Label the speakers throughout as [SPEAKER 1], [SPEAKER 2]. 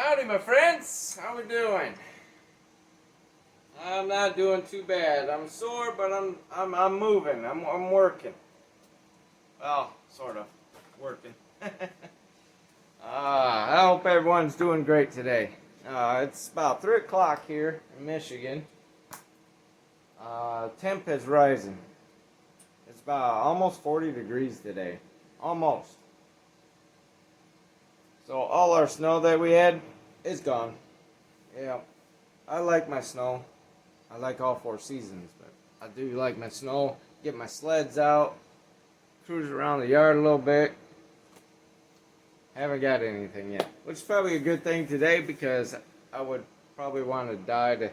[SPEAKER 1] Howdy, my friends. How we doing? I'm not doing too bad. I'm sore, but I'm moving. I'm working. Well, sort of working. I hope everyone's doing great today. It's about 3 o'clock here in Michigan. Temp is rising. It's about almost 40 degrees today. Almost. So all our snow that we had is gone. Yeah. I like my snow. I like all 4 seasons, but I do like my snow. Get my sleds out, cruise around the yard a little bit. Haven't got anything yet, which is probably a good thing today because I would probably want to die to.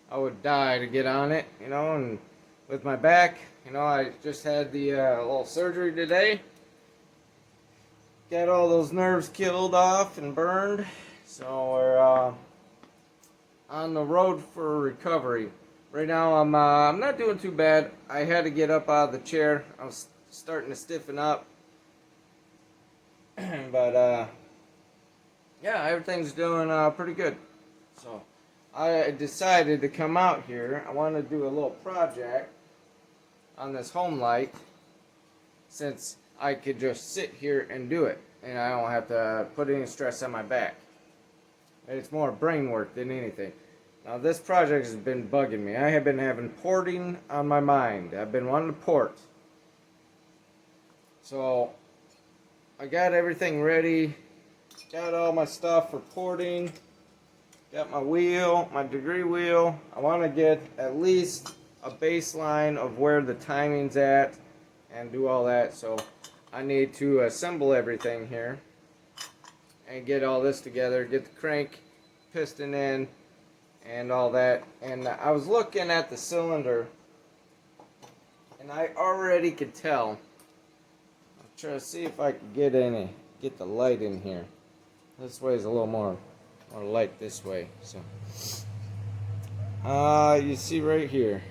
[SPEAKER 1] I would die to get on it, and with my back, I just had the little surgery today. Got all those nerves killed off and burned, so we're on the road for recovery. Right now, I'm not doing too bad. I had to get up out of the chair. I was starting to stiffen up, but yeah, everything's doing pretty good. So I decided to come out here. I want to do a little project on this homelite, since I could just sit here and do it, and I don't have to put any stress on my back. It's more brain work than anything. Now this project has been bugging me. I have been having porting on my mind. I've been wanting to port. So I got everything ready. Got all my stuff for porting. Got my wheel, my degree wheel. I want to get at least a baseline of where the timing's at and do all that. So I need to assemble everything here and get all this together. Get the crank, piston in, and all that. And I was looking at the cylinder, and I already could tell. I'm trying to see if I can get the light in here. This way is a little more light this way. So, you see right here.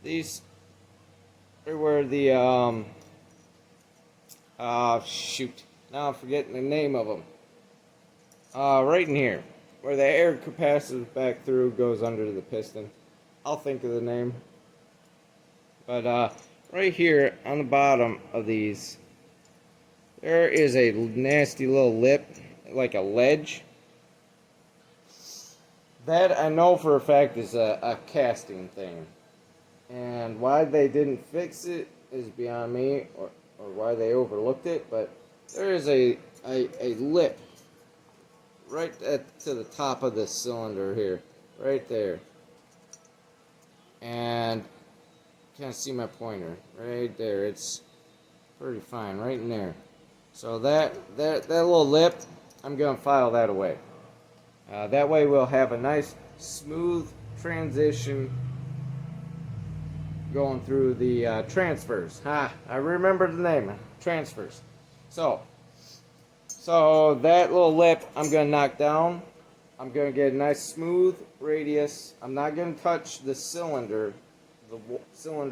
[SPEAKER 1] These are where the shoot. Now I'm forgetting the name of them. Right in here, where the air passes back through, goes under the piston. I'll think of the name. But right here on the bottom of these, there is a nasty little lip, like a ledge. That I know for a fact is a casting thing. And why they didn't fix it is beyond me, or why they overlooked it, but there is a lip right to the top of this cylinder here, right there. And you can't see my pointer, right there. It's pretty fine, right in there. So that little lip, I'm gonna file that away. That way we'll have a nice smooth transition going through the transfers. I remember the name, transfers. So that little lip I'm going to knock down. I'm going to get a nice smooth radius. I'm not going to touch the cylinder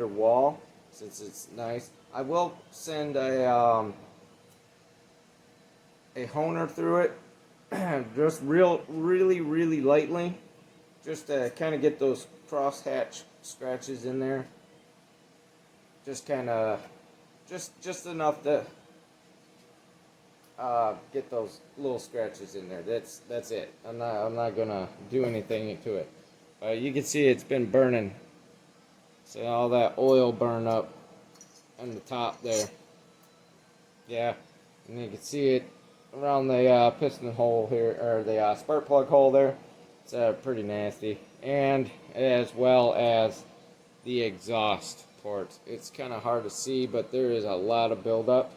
[SPEAKER 1] wall, since it's nice. I will send a honer through it, just really lightly, just to kind of get those crosshatch scratches in there. Just kind of, just enough to get those little scratches in there. That's it. I'm not gonna do anything to it. You can see it's been burning. So all that oil burned up on the top there. Yeah, and you can see it around the piston hole here, or the spark plug hole there. It's pretty nasty, and as well as the exhaust port. It's kind of hard to see, but there is a lot of buildup,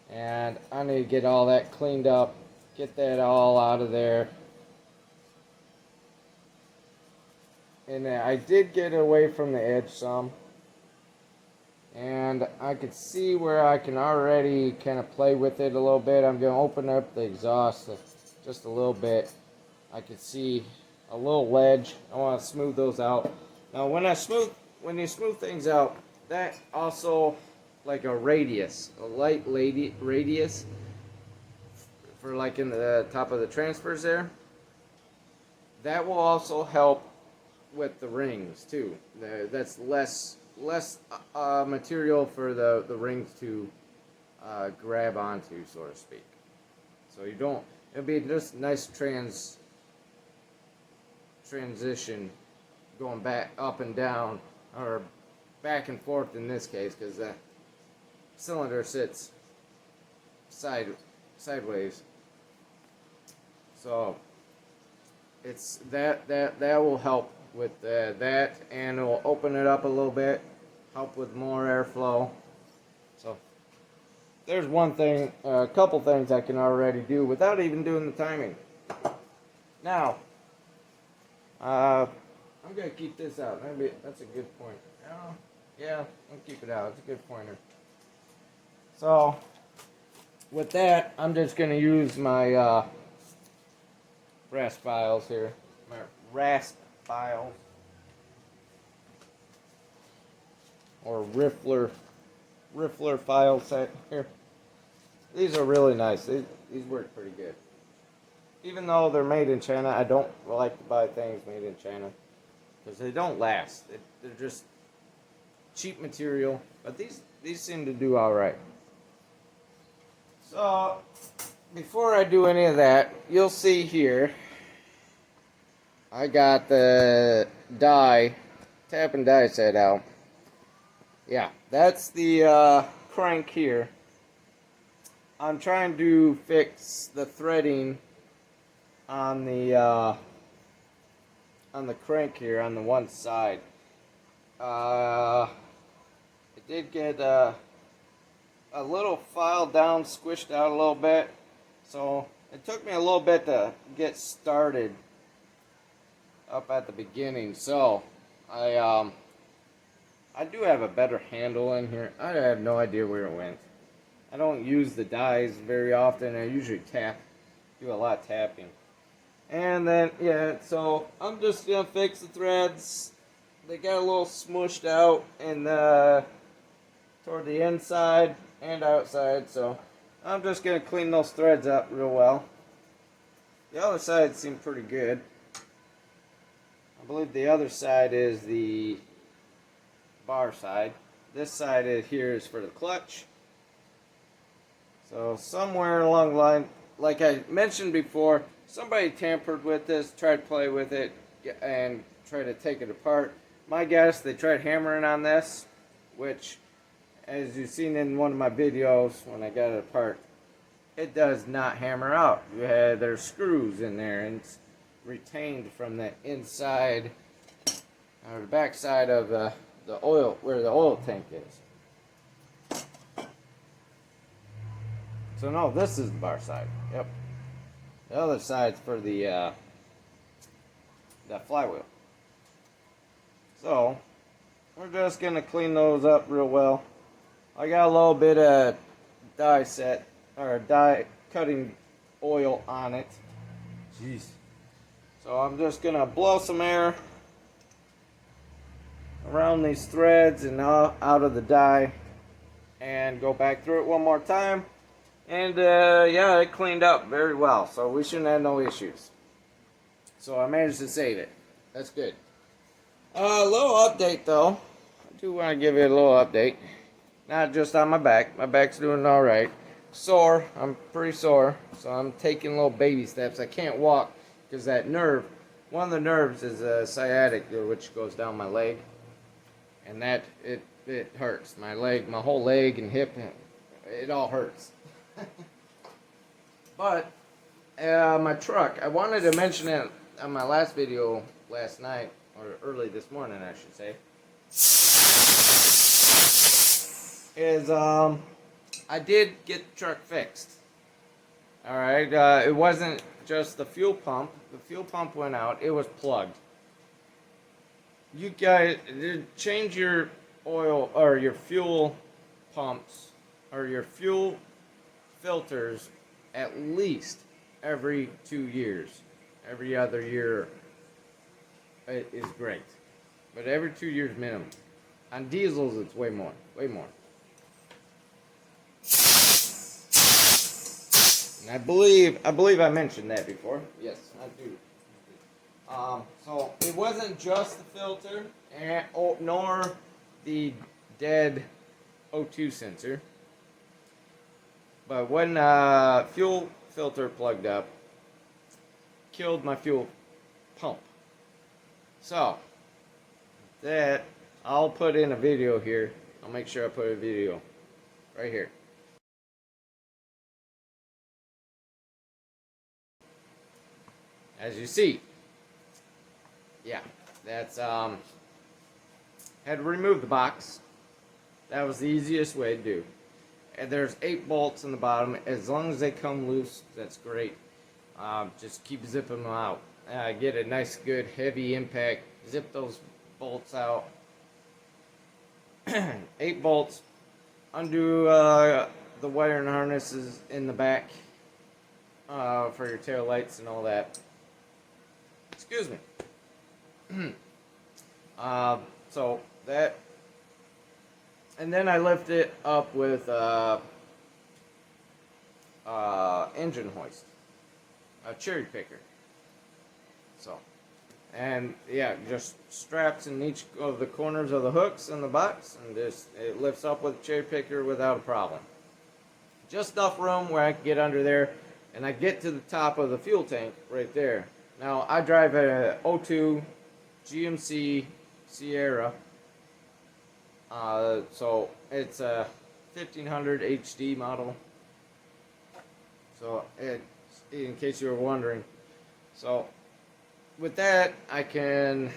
[SPEAKER 1] and I need to get all that cleaned up, get that all out of there. And I did get away from the edge some, and I could see where I can already kind of play with it a little bit. I'm going to open up the exhaust just a little bit. I could see a little ledge. I want to smooth those out. Now when you smooth things out, that also, like a radius, a light radius for like in the top of the transfers there. That will also help with the rings too. That's less material for the rings to grab onto, so to speak. So you don't. It'll be just nice transition going back up and down, or back and forth in this case, because the cylinder sits sideways. So it's that will help with that, and it will open it up a little bit, help with more airflow. So there's one thing, a couple things I can already do without even doing the timing. Now, I'm gonna keep this out. That's a good point. Oh, yeah, I'll keep it out. It's a good pointer. So with that, I'm just gonna use my rasp files here. My rasp files, or Riffler file set here. These are really nice. These work pretty good. Even though they're made in China, I don't like to buy things made in China because they don't last. They're just cheap material, but these seem to do all right. So before I do any of that, you'll see here I got the tap and die set out. Yeah, that's the crank here. I'm trying to fix the threading on the crank here on the one side. It did get a little filed down, squished out a little bit, so it took me a little bit to get started up at the beginning. So I do have a better handle in here. I have no idea where it went. I don't use the dies very often. I usually do a lot of tapping. And then, yeah, so I'm just going to fix the threads. They got a little smushed out in toward the inside and outside, so I'm just going to clean those threads up real well. The other side seemed pretty good. I believe the other side is the bar side. This side here is for the clutch. So somewhere along the line, like I mentioned before, somebody tampered with this, tried to play with it, and tried to take it apart. My guess, they tried hammering on this, which, as you've seen in one of my videos when I got it apart, it does not hammer out. There's screws in there, and it's retained from the inside, or the back side of the oil, where the oil tank is. So no, this is the bar side. Yep. The other side's for the flywheel. So we're just gonna clean those up real well. I got a little bit of die cutting oil on it. Jeez. So I'm just gonna blow some air around these threads and out of the die, and go back through it one more time. And yeah, it cleaned up very well, so we shouldn't have no issues. So I managed to save it. That's good. A little update though. I do want to give it a little update. Not just on my back. My back's doing alright. Sore. I'm pretty sore. So I'm taking little baby steps. I can't walk because that nerve, one of the nerves is sciatic, which goes down my leg. And that, it hurts. My leg, my whole leg and hip, it all hurts. But my truck, I wanted to mention it on my last video last night, or early this morning I should say, is I did get the truck fixed. Alright, it wasn't just the fuel pump. The fuel pump went out, it was plugged. You guys change your oil, or your fuel pumps, or your fuel filters at least every 2 years. Every other year is great, but every 2 years minimum. On diesels it's way more. And I believe I mentioned that before. Yes, I do. So it wasn't just the filter, nor the dead O2 sensor, but when fuel filter plugged up, killed my fuel pump. So that I'll put in a video here. I'll make sure I put a video right here. As you see, yeah, that's had to remove the box. That was the easiest way to do. And there's 8 bolts in the bottom. As long as they come loose, that's great. Just keep zipping them out. Get a nice, good, heavy impact. Zip those bolts out. 8 bolts. Undo the wiring harnesses in the back for your tail lights and all that. Excuse me. So that, and then I lift it up with engine hoist, a cherry picker. So, and yeah, just straps in each of the corners of the hooks in the box, and just it lifts up with a cherry picker without a problem. Just enough room where I can get under there, and I get to the top of the fuel tank right there. Now I drive a O2 GMC Sierra, so it's a 1500 HD model. So in case you were wondering, so with that I can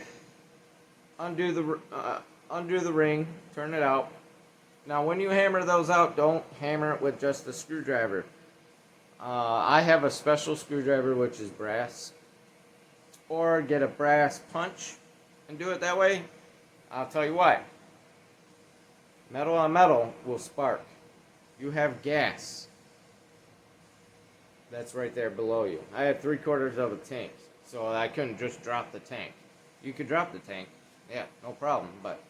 [SPEAKER 1] undo the ring, turn it out. Now when you hammer those out, don't hammer it with just a screwdriver. I have a special screwdriver which is brass, or get a brass punch and do it that way. I'll tell you what, metal on metal will spark. You have gas that's right there below you. I had 3/4 of a tank, so I couldn't just drop the tank. You could drop the tank, yeah, no problem, but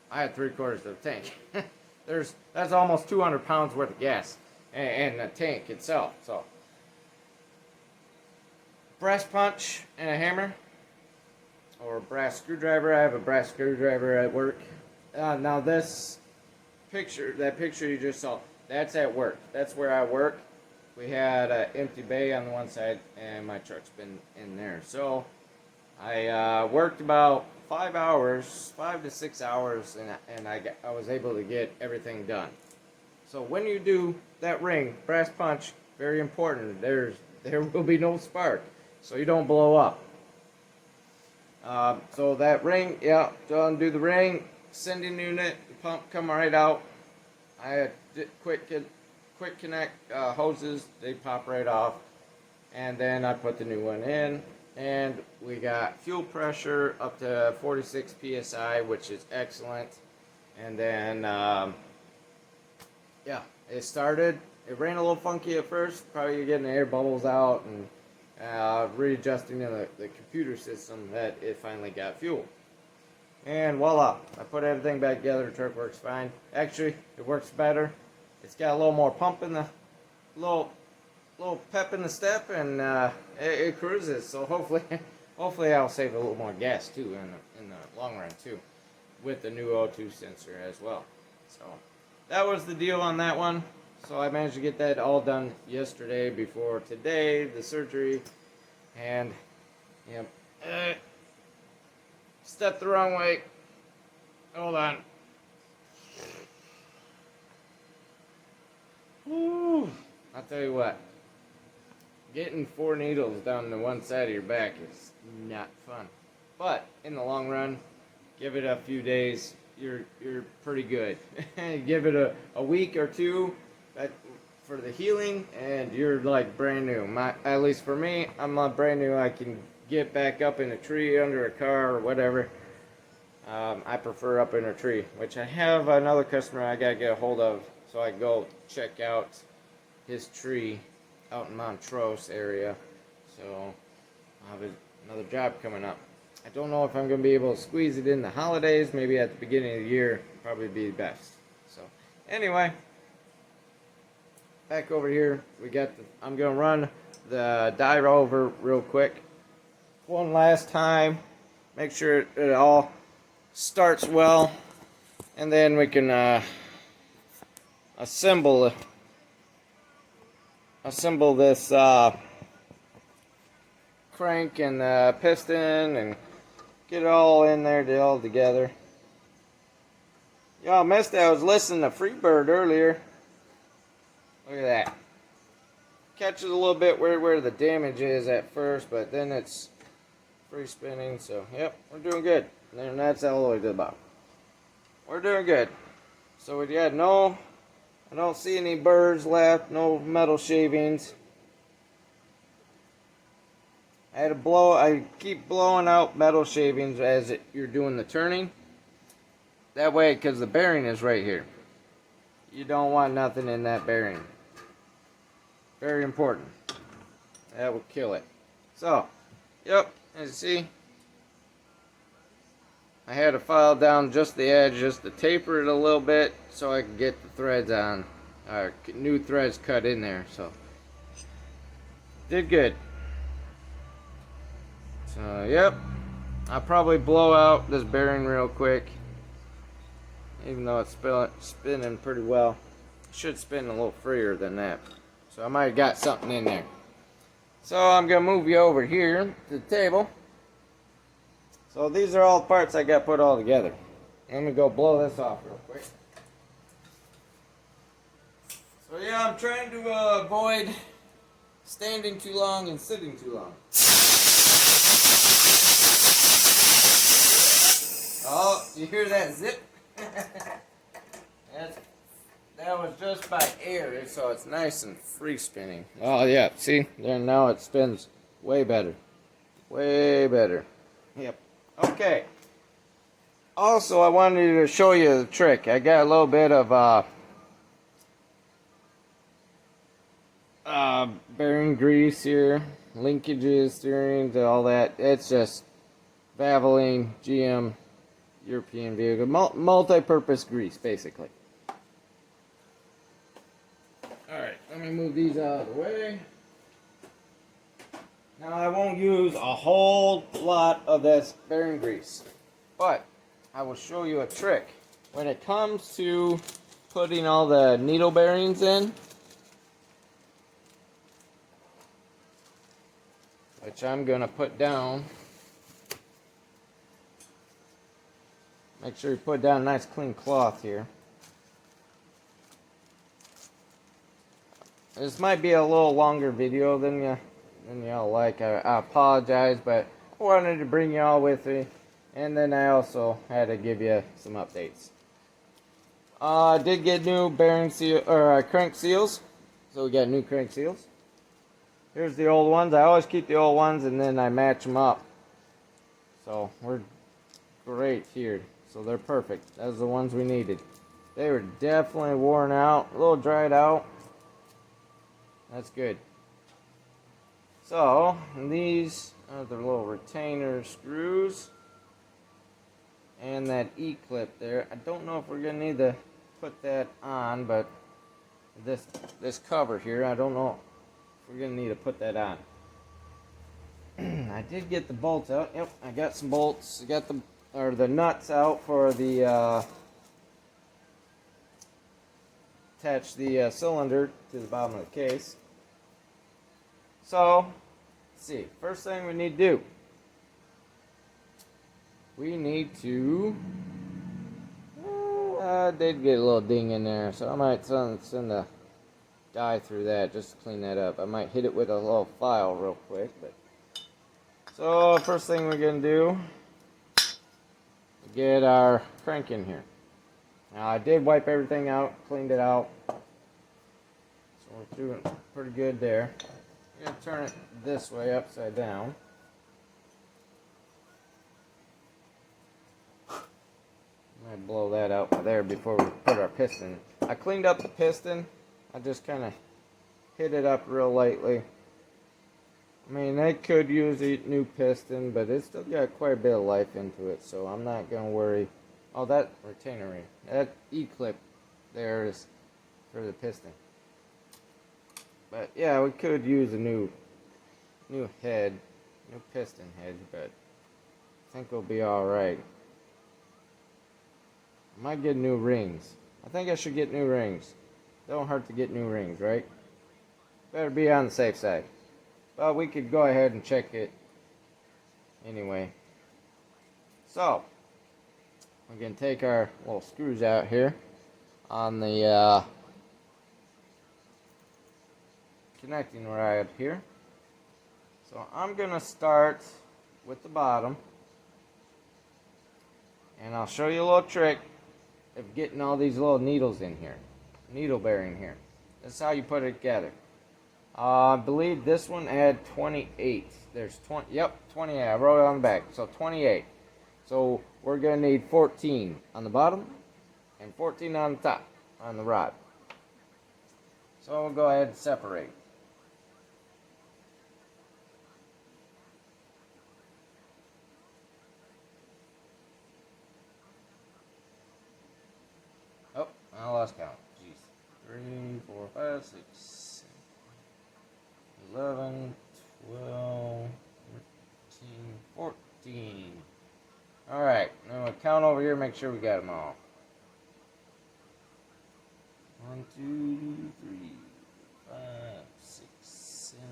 [SPEAKER 1] I had 3/4 of a tank. That's almost 200 pounds worth of gas and the tank itself. So brass punch and a hammer, or a brass screwdriver. I have a brass screwdriver at work. Now this picture, that picture you just saw, that's at work. That's where I work. We had an empty bay on the one side, and my truck's been in there. So I worked about 5 hours, 5 to 6 hours, and I was able to get everything done. So when you do that ring, brass punch, very important. There will be no spark, so you don't blow up. So that ring, yeah, to undo the ring, sending unit, the pump come right out. I had quick connect hoses, they pop right off, and then I put the new one in, and we got fuel pressure up to 46 psi, which is excellent. And then yeah, it started. It ran a little funky at first, probably getting the air bubbles out and readjusting the computer system, that it finally got fuel. And voila, I put everything back together. The truck works fine. Actually, it works better. It's got a little more pump in the, little pep in the step, and it cruises. So hopefully I'll save a little more gas too in the long run too, with the new O2 sensor as well. So that was the deal on that one. So I managed to get that all done yesterday before today, the surgery, and yep, stepped the wrong way. Hold on. Woo. I'll tell you what, getting 4 needles down the one side of your back is not fun. But in the long run, give it a few days, you're pretty good. Give it a week or two for the healing, and you're like brand new. At least for me, I'm not brand new. I can get back up in a tree, under a car, or whatever. I prefer up in a tree, which I have another customer I gotta get a hold of, so I go check out his tree out in Montrose area. So I have another job coming up. I don't know if I'm gonna be able to squeeze it in the holidays. Maybe at the beginning of the year, probably be best. So anyway, back over here. I'm gonna run the dye over real quick. One last time. Make sure it all starts well. And then we can assemble this crank and piston and get it all in there all together. Y'all missed it. I was listening to Freebird earlier. Look at that. Catches a little bit where the damage is at first, but then it's free spinning. So, yep, we're doing good. And that's all the way to the bottom. We're doing good. So we got I don't see any burrs left, no metal shavings. I keep blowing out metal shavings as you're doing the turning. That way, because the bearing is right here. You don't want nothing in that bearing. Very important. That will kill it. So, yep, as you see, I had to file down just the edge just to taper it a little bit so I could get the threads on, or new threads cut in there. So, did good. So, yep, I'll probably blow out this bearing real quick. Even though it's spinning pretty well. It should spin a little freer than that. So I might have got something in there. So I'm going to move you over here to the table. So these are all the parts I got put all together. Let me go blow this off real quick. So yeah, I'm trying to avoid standing too long and sitting too long. Oh, you hear that zip? That was just by air, so it's nice and free spinning. Oh yeah, see? There, now it spins way better. Way better. Yep. Okay. Also, I wanted to show you the trick. I got a little bit of bearing grease here, linkages, steerings, all that. It's just Valvoline GM European vehicle, multi-purpose grease, basically. Alright, let me move these out of the way. Now, I won't use a whole lot of this bearing grease, but I will show you a trick. When it comes to putting all the needle bearings in, which I'm going to put down. Make sure you put down a nice clean cloth here. This might be a little longer video than y'all like. I apologize, but I wanted to bring y'all with me. And then I also had to give you some updates. I did get new bearing seal or crank seals. So we got new crank seals. Here's the old ones. I always keep the old ones and then I match them up. So we're great here. So they're perfect. Those are the ones we needed. They were definitely worn out, a little dried out. That's good. So these are the little retainer screws. And that E-clip there. I don't know if we're going to need to put that on, but this cover here, I don't know if we're going to need to put that on. I did get the bolts out. Yep, I got some bolts. I got the nuts out for the attach the cylinder to the bottom of the case. So, let's see. First thing we need to do. We need to. I did get a little ding in there, so I might send a dye through that just to clean that up. I might hit it with a little file real quick, but. So first thing we're gonna do, get our crank in here. Now I did wipe everything out, cleaned it out, so we're doing pretty good there. I'm gonna turn it this way, upside down. I might blow that out there before we put our piston. I cleaned up the piston. I just kind of hit it up real lightly. I mean, they could use a new piston, but it's still got quite a bit of life into it, so I'm not going to worry. Oh, that retainer ring. That E-clip there is for the piston. But yeah, we could use a new head, new piston head, but I think we'll be alright. I might get new rings. I think I should get new rings. Don't hurt to get new rings, right? Better be on the safe side. But we could go ahead and check it anyway. So, we can take our little screws out here on the connecting rod here. So I'm going to start with the bottom. And I'll show you a little trick of getting all these little needles in here. Needle bearing here. This is how you put it together. I believe this one had 28. There's 20. Yep, 28. I wrote it on the back. So 28. So we're going to need 14 on the bottom and 14 on the top on the rod. So we'll go ahead and separate. Oh, I lost count. Jeez. 3, 4, 5, 6, 11, 12, 13, 14. Alright, now we'll count over here, make sure we got them all. 1, 2, 3, 5, 6, 7,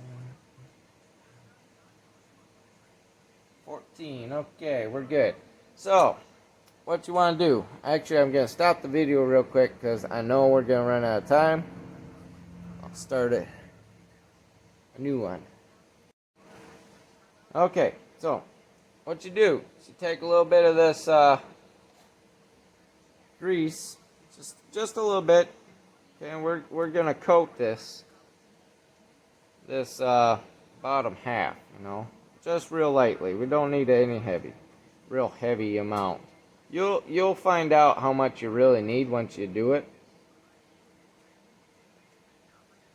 [SPEAKER 1] 14. Okay, we're good. So, what you want to do, actually I'm going to stop the video real quick because I know we're going to run out of time. I'll start a new one. Okay, so what you do is you take a little bit of this grease, just a little bit, okay, and we're going to coat this bottom half, you know, just real lightly. We don't need any real heavy amount. You'll find out how much you really need once you do it.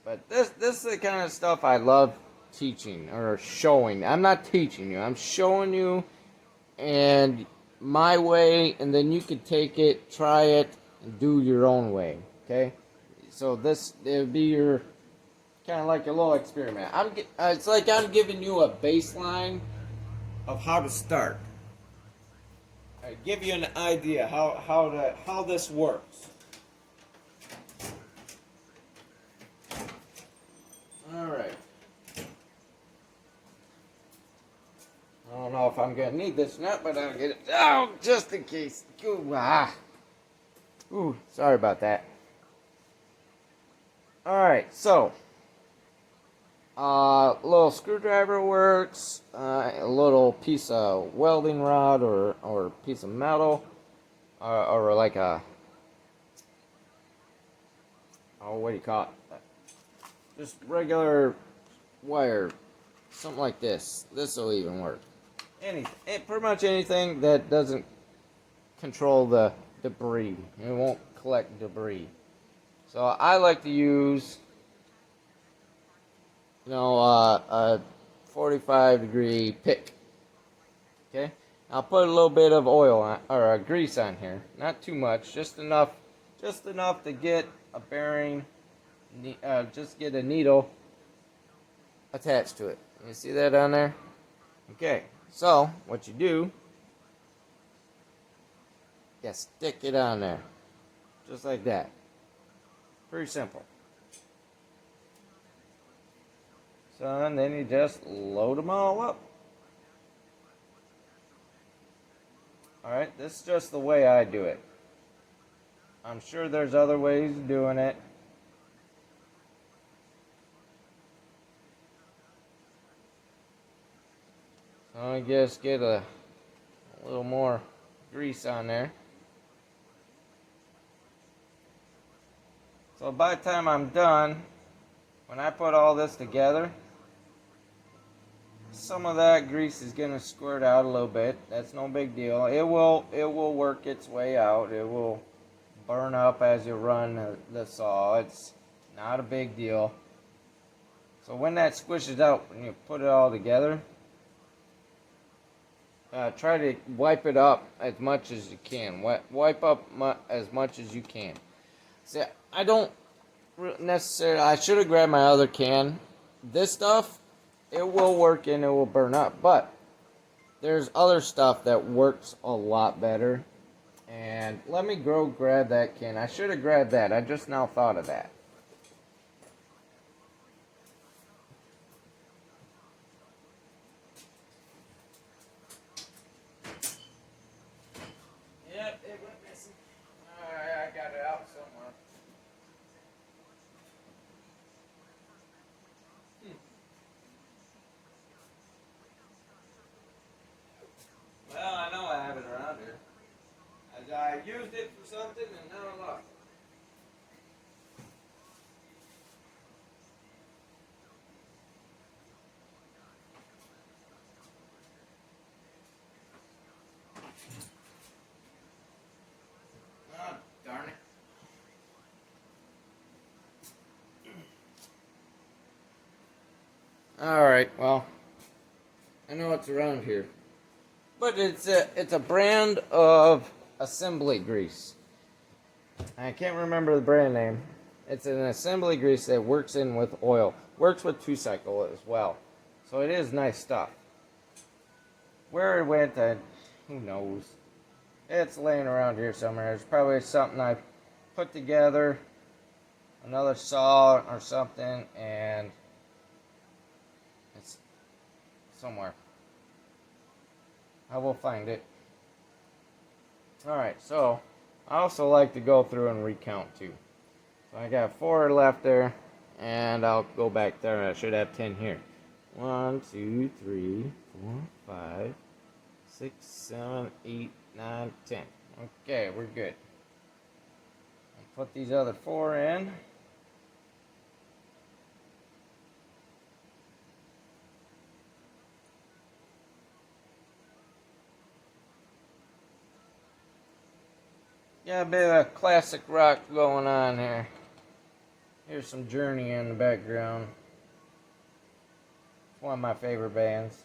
[SPEAKER 1] But this is the kind of stuff I love teaching or showing. I'm not teaching you. I'm showing you and my way, and then you can take it, try it, and do your own way. Okay? So it'll be your kind of like a little experiment. It's like I'm giving you a baseline of how to start. I give you an idea how this works. All right. I don't know if I'm gonna need this or not, but I'll get it out just in case. Ooh, sorry about that. All right, so a little screwdriver works. A little piece of welding rod or piece of metal, or like a what do you call it? Just regular wire, something like this. This will even work. Pretty much anything that doesn't control the debris. It won't collect debris. So I like to use, you know, a 45-degree pick. Okay, I'll put a little bit of oil on, or grease on here. Not too much, just enough to get a bearing. Just get a needle attached to it. You see that on there? Okay, so what you do, stick it on there, just like that. Pretty simple. So and then you just load them all up. Alright, this is just the way I do it. I'm sure there's other ways of doing it. So I just get a little more grease on there. So by the time I'm done, when I put all this together, some of that grease is going to squirt out a little bit. That's no big deal. It will work its way out. It will burn up as you run the saw. It's not a big deal. So when that squishes out, when you put it all together, try to wipe it up as much as you can. Wipe up as much as you can. See, I don't necessarily. I should have grabbed my other can. This stuff, it will work and it will burn up, but there's other stuff that works a lot better. And let me go grab that can. I should have grabbed that. I just now thought of that. Yep, it went missing. Alright, I got it out somewhere. Well, I know I have it around here. I used it for something and now I lost it. Oh, darn it. Alright, well, I know it's around here. But it's a brand of assembly grease. I can't remember the brand name. It's an assembly grease that works in with oil. Works with 2-cycle as well. So it is nice stuff. Where it went, who knows? It's laying around here somewhere. It's probably something I put together, another saw or something, and it's somewhere. I will find it. Alright, so I also like to go through and recount too. So I got 4 left there, and I'll go back there. I should have 10 here. 1, 2, 3, 4, 5, 6, 7, 8, 9, 10. Okay, we're good. I'll put these other 4 in. Got a bit of classic rock going on here. Here's some Journey in the background. It's one of my favorite bands.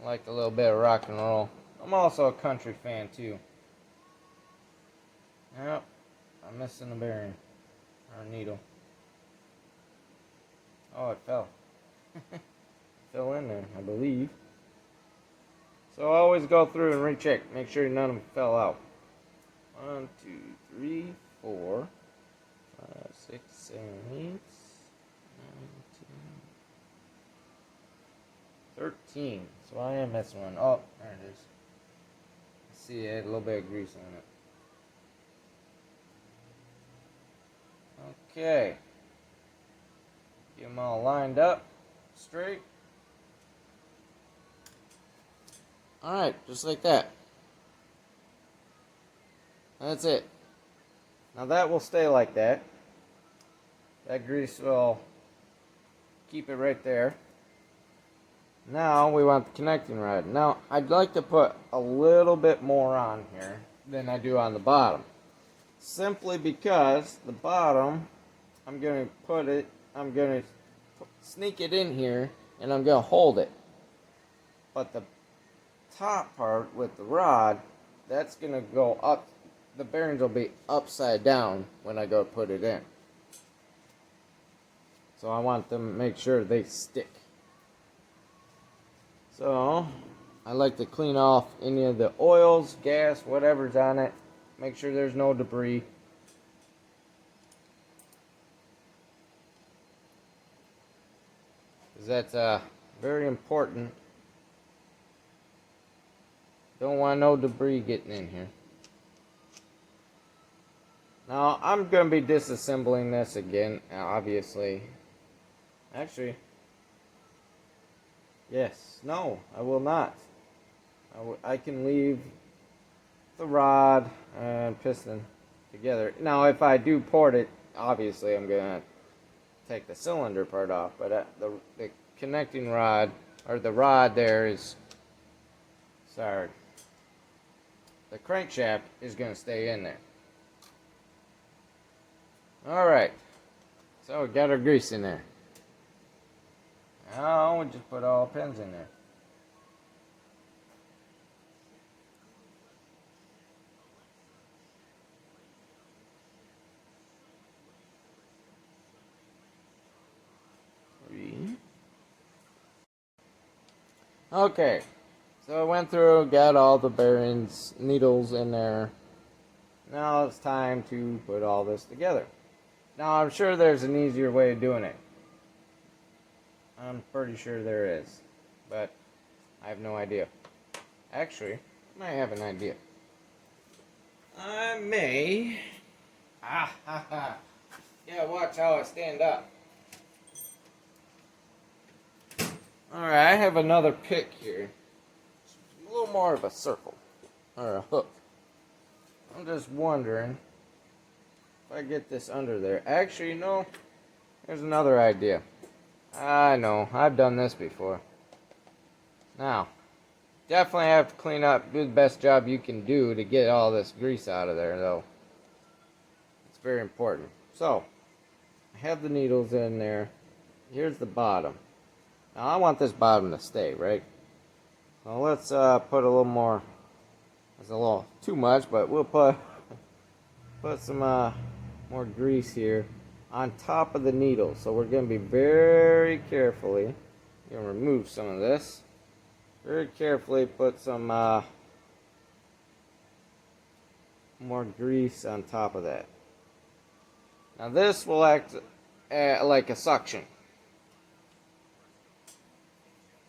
[SPEAKER 1] I like a little bit of rock and roll. I'm also a country fan too. Yep, I'm missing a bearing. Or a needle. Oh, it fell. Fell in there, I believe. So always go through and recheck. Make sure none of them fell out. 1, 2, 3, 4, 5, 6, 7, 8, 9, 10, 13. So I am missing one. Oh, there it is. See, it had a little bit of grease on it. Okay. Get them all lined up straight. Alright, just like that. That's it. Now that will stay like that. That grease will keep it right there. Now we want the connecting rod. Now I'd like to put a little bit more on here than I do on the bottom. Simply because the bottom, I'm going to sneak it in here and I'm going to hold it. But the top part with the rod, that's going to go up. The bearings will be upside down when I go put it in. So I want them to make sure they stick. So I like to clean off any of the oils, gas, whatever's on it. Make sure there's no debris. Because that's very important. Don't want no debris getting in here. Now, I'm going to be disassembling this again, obviously. Actually, yes, no, I will not. I can leave the rod and piston together. Now, if I do port it, obviously I'm going to take the cylinder part off, but the connecting rod, or the rod there is, sorry, the crankshaft is going to stay in there. Alright, so we got our grease in there. Now we just put all pins in there. Okay, so I went through, got all the bearings, needles in there. Now it's time to put all this together. Now I'm sure there's an easier way of doing it. I'm pretty sure there is, but I have no idea. Actually, I might have an idea. I may... Ah, ha, ha. Yeah, watch how I stand up. Alright, I have another pick here. It's a little more of a circle. Or a hook. I'm just wondering if I get this under there. Actually, no. There's another idea. I know. I've done this before. Now, definitely have to clean up. Do the best job you can do to get all this grease out of there, though. It's very important. So, I have the needles in there. Here's the bottom. Now, I want this bottom to stay, right? Well, let's put a little more. It's a little too much, but we'll put some more grease here on top of the needle. So we're going to be very carefully going to remove some of this. Very carefully put some more grease on top of that. Now this will act like a suction.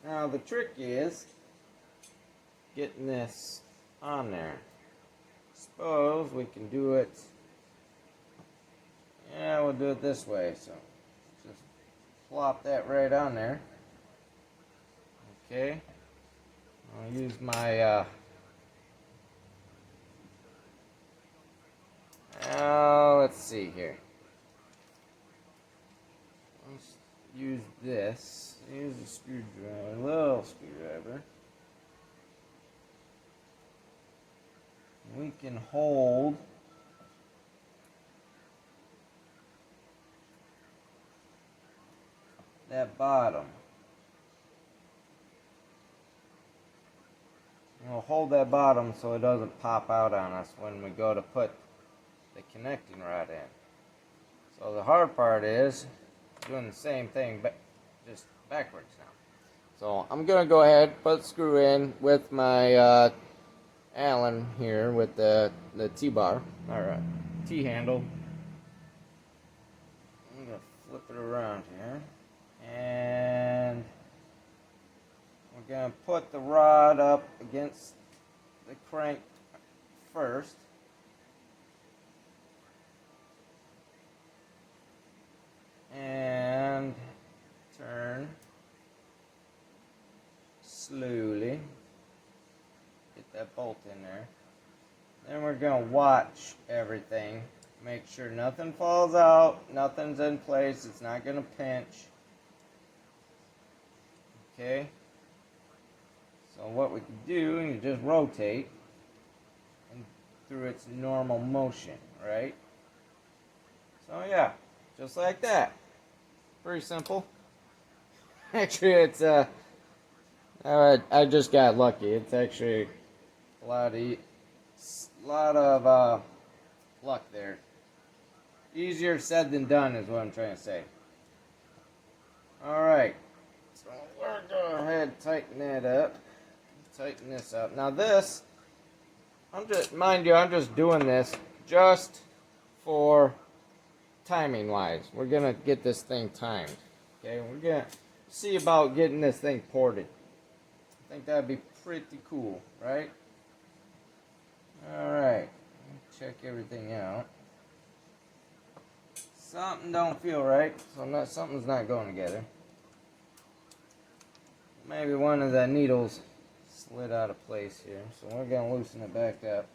[SPEAKER 1] Now the trick is getting this on there. Suppose we can do it. Yeah, we'll do it this way. So just plop that right on there. Okay. I'll use my let's see here. Let's use this. Use a screwdriver, a little screwdriver. We can hold that bottom. We'll hold that bottom so it doesn't pop out on us when we go to put the connecting rod in. So the hard part is doing the same thing, but just backwards now. So I'm going to go ahead and put the screw in with my Allen here with the T-bar, or T-handle. I'm going to flip it around here. And we're going to put the rod up against the crank first. And turn slowly. Get that bolt in there. Then we're going to watch everything. Make sure nothing falls out, nothing's in place, it's not going to pinch. Okay? So what we can do, you just rotate and through its normal motion, right? So yeah, just like that. Pretty simple. Actually, it's I just got lucky. It's actually a lot of luck there. Easier said than done is what I'm trying to say. All right, so we're going to go ahead and tighten that up. Tighten this up. Now this, mind you, I'm just doing this just for timing wise. We're gonna get this thing timed. Okay, we're gonna see about getting this thing ported. I think that'd be pretty cool, right? Alright, check everything out. Something don't feel right, so something's not going together. Maybe one of the needles slid out of place here, so we're gonna loosen it back up.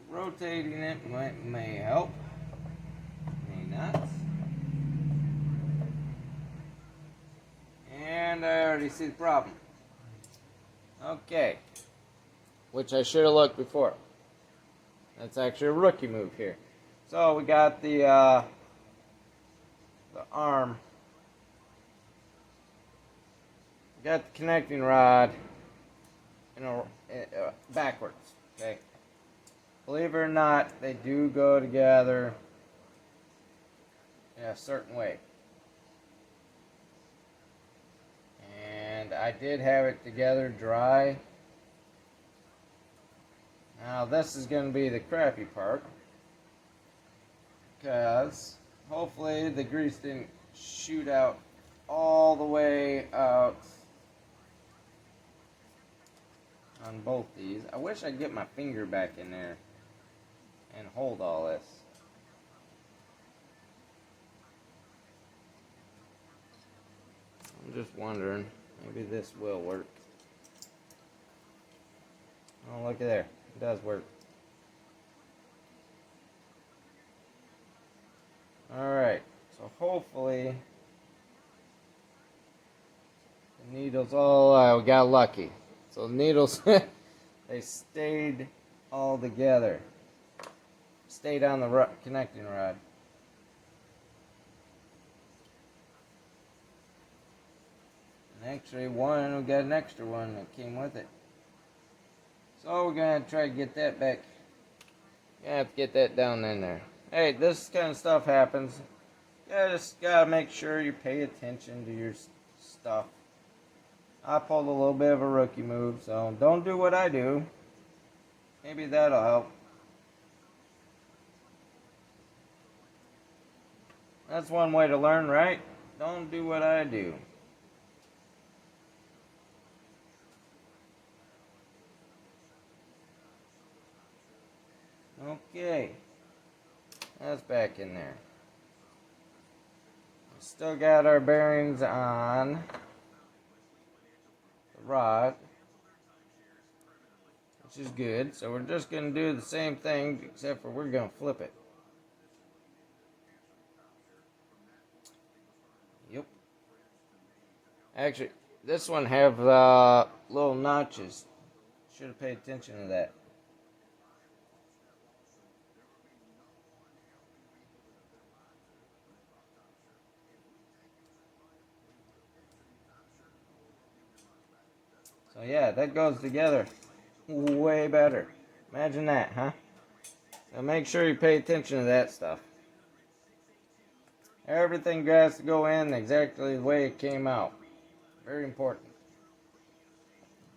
[SPEAKER 1] Rotating it may help, may not. And I already see the problem. Okay. Which I should have looked before. That's actually a rookie move here. So we got the arm. We got the connecting rod, backwards. Okay. Believe it or not, they do go together in a certain way. And I did have it together dry. Now this is going to be the crappy part, because hopefully the grease didn't shoot out all the way out on both these. I wish I'd get my finger back in there and hold all this. I'm just wondering, maybe this will work. Oh, look at there. It does work. Alright, so hopefully the needles, we got lucky. So the needles, they stayed all together. Stayed on the connecting rod. And actually we got an extra one that came with it. So we're going to try to get that back. You have to get that down in there. Hey, this kind of stuff happens. You just gotta make sure you pay attention to your stuff. I pulled a little bit of a rookie move, so don't do what I do. Maybe that'll help. That's one way to learn, right? Don't do what I do. Okay. That's back in there. Still got our bearings on the rod, which is good. So we're just going to do the same thing, except for we're going to flip it. Yep. Actually, this one have little notches. Should have paid attention to that. So yeah, that goes together way better. Imagine that, huh? So make sure you pay attention to that stuff. Everything has to go in exactly the way it came out. Very important.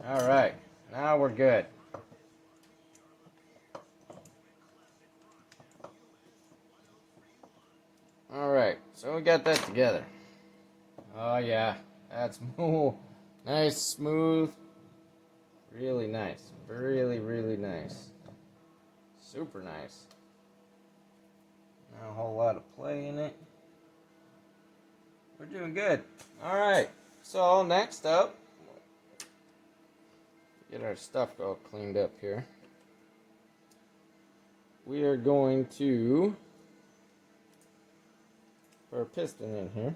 [SPEAKER 1] Alright, now we're good. Alright, so we got that together. Oh yeah, that's nice, smooth. Really nice. Really, really nice. Super nice. Not a whole lot of play in it. We're doing good. Alright, so next up, get our stuff all cleaned up here. We are going to put our piston in here.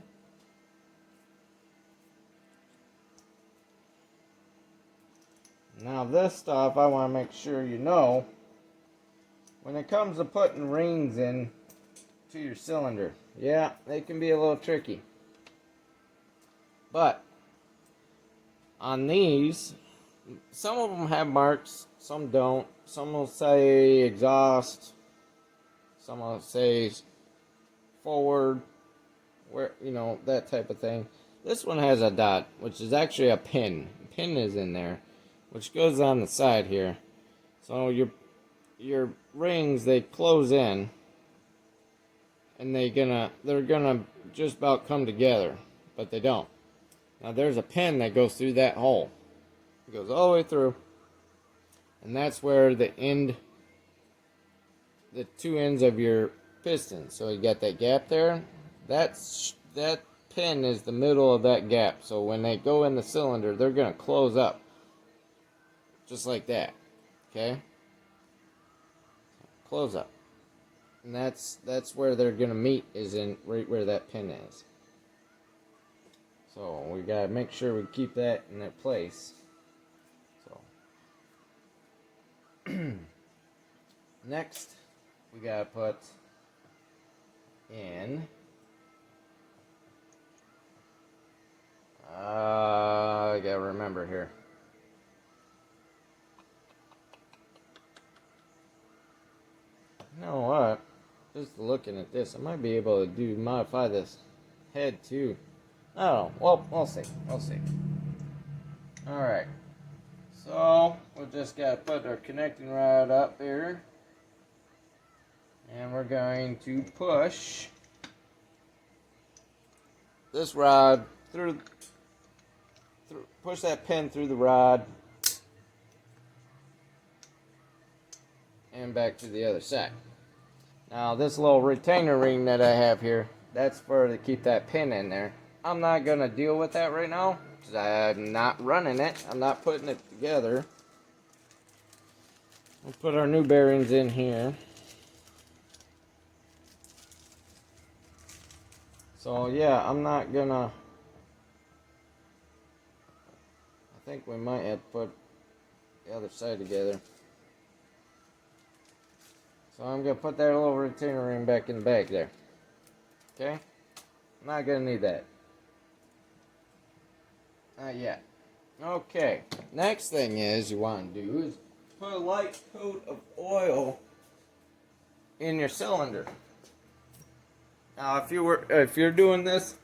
[SPEAKER 1] Now this stuff, I want to make sure you know, when it comes to putting rings in to your cylinder, yeah, they can be a little tricky. But on these, some of them have marks, some don't. Some will say exhaust, some will say forward, where, that type of thing. This one has a dot, which is actually a pin. A pin is in there, which goes on the side here. So your rings, they close in, and they're gonna just about come together, but they don't. Now there's a pin that goes through that hole. It goes all the way through, and that's where the two ends of your piston. So you got that gap there. That pin is the middle of that gap. So when they go in the cylinder, they're gonna close up, just like that. Okay. Close up, and that's where they're gonna meet, is in right where that pin is. So we gotta make sure we keep that in that place. So Next, we gotta put in I gotta remember here. You know what? Just looking at this, I might be able to modify this head too. I don't know. Well, we'll see. We'll see. Alright. So, we'll just gotta put our connecting rod up here. And we're going to push this rod through push that pin through the rod and back to the other side. Now this little retainer ring that I have here, that's for to keep that pin in there. I'm not going to deal with that right now because I'm not running it. I'm not putting it together. We'll put our new bearings in here. So yeah, I'm not gonna, I think we might have to put the other side together. So I'm going to put that little retainer ring back in the bag there. Okay? I'm not going to need that. Not yet. Okay. Next thing you want to do is put a light coat of oil in your cylinder. Now if you're doing this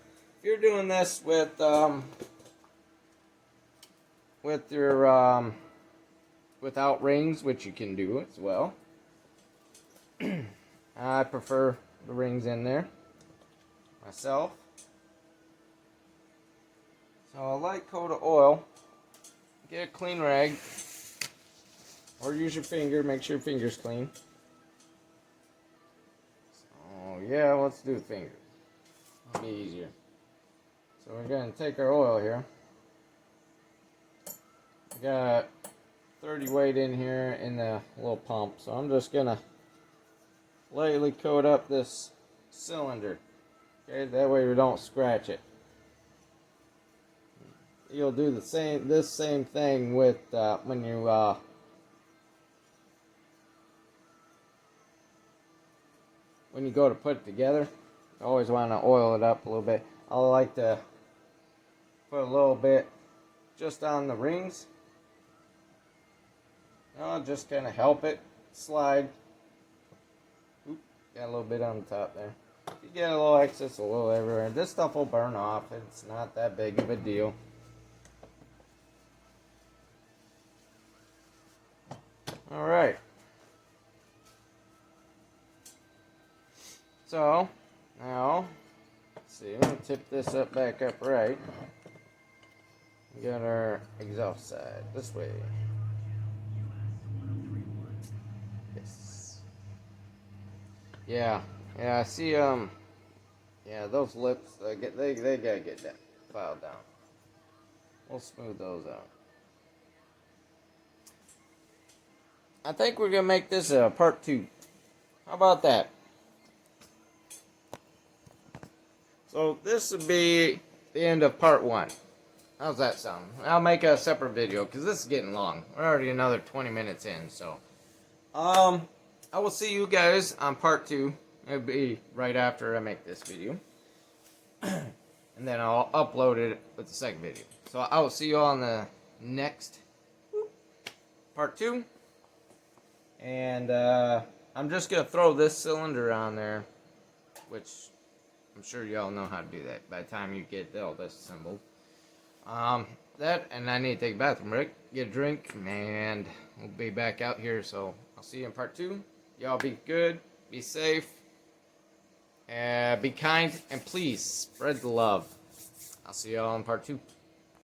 [SPEAKER 1] with your without rings, which you can do as well. I prefer the rings in there myself. So a light coat of oil. Get a clean rag, or use your finger. Make sure your finger's clean. So yeah, let's do the fingers. It'll be easier. So we're going to take our oil here. We got 30 weight in here in the little pump, so I'm just gonna lightly coat up this cylinder. Okay, that way we don't scratch it. You'll do this same thing with when you go to put it together. You always want to oil it up a little bit. I like to put a little bit just on the rings. I'll just kind of help it slide. Oop, got a little bit on the top there. If you get a little excess, a little everywhere, this stuff will burn off. It's not that big of a deal. Alright. So, now, let's see, I'm going to tip this back up right. We got our exhaust side this way. Yes. Yeah, I see, yeah, those lips, they gotta get that filed down. We'll smooth those out. I think we're gonna make this a part 2. How about that? So this would be the end of part 1. How's that sound? I'll make a separate video because this is getting long. We're already another 20 minutes in, so. I will see you guys on part 2. It'll be right after I make this video. And then I'll upload it with the second video. So I will see you all on the next part 2. And I'm just going to throw this cylinder on there, which I'm sure you all know how to do that by the time you get all this assembled. That, and I need to take a bathroom break, get a drink, and we'll be back out here. So I'll see you in part 2. Y'all be good, be safe, be kind, and please spread the love. I'll see y'all in part 2.